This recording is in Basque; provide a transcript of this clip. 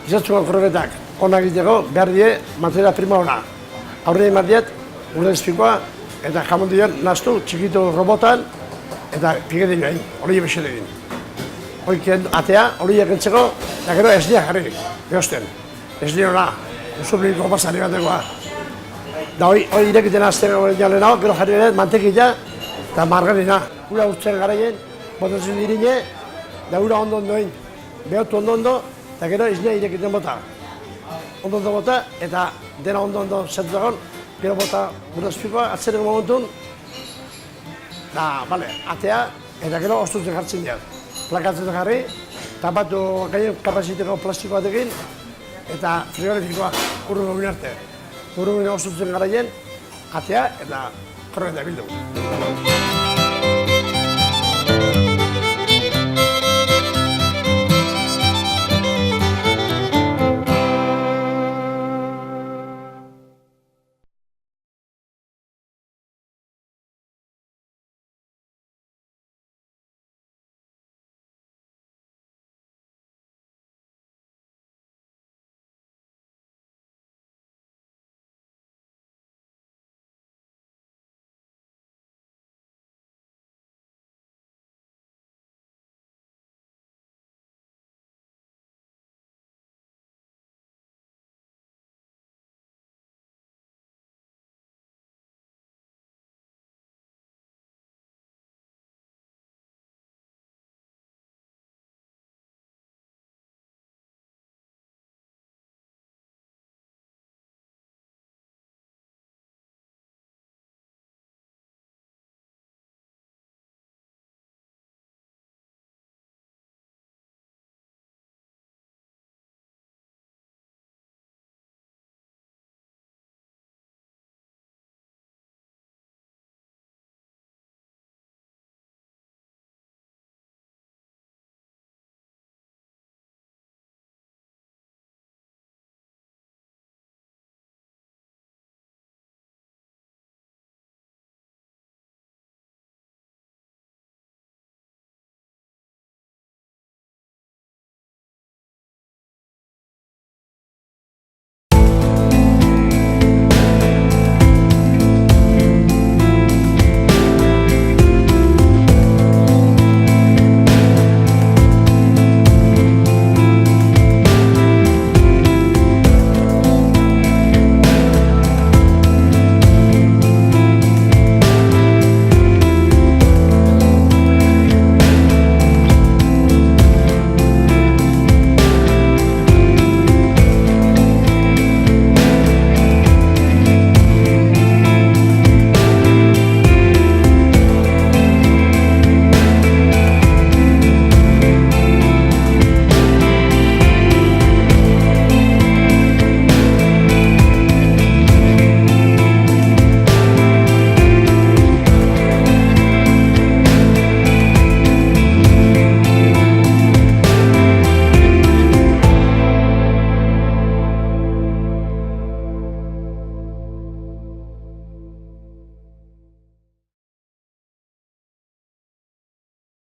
Izatzuko kroketak onak egiteko behar die materia prima ona. Aurre eman diet, ure espikoa eta jamon dion naztu txikitu robotan eta piketin joan, hori besele egin. Hoikien atea, hori egentzeko, eta gero esniak jarri, behosten. Esni hona, usupliko pasari batekoa. Da hori irekiten azten jalen hau, gero jarri garen mantekila eta margarina. Ura urtzen garaien, botatzen dirine, da ura ondo-ondoin, behotu ondo-ondo, eta gero esnia irekiten bota. Ondo-ondo bota, eta dena ondo-ondo zentu gero bota ura espikoa, atzereko momentun, da, bale, atea, eta gero ostutzen jartzen dira. Plakatzen jarri, tapatu gaien kapaziteko plastiko batekin, eta frigorifikoa urrungo arte. Urrungo ostutzen garaien, atea eta kroketak bildu.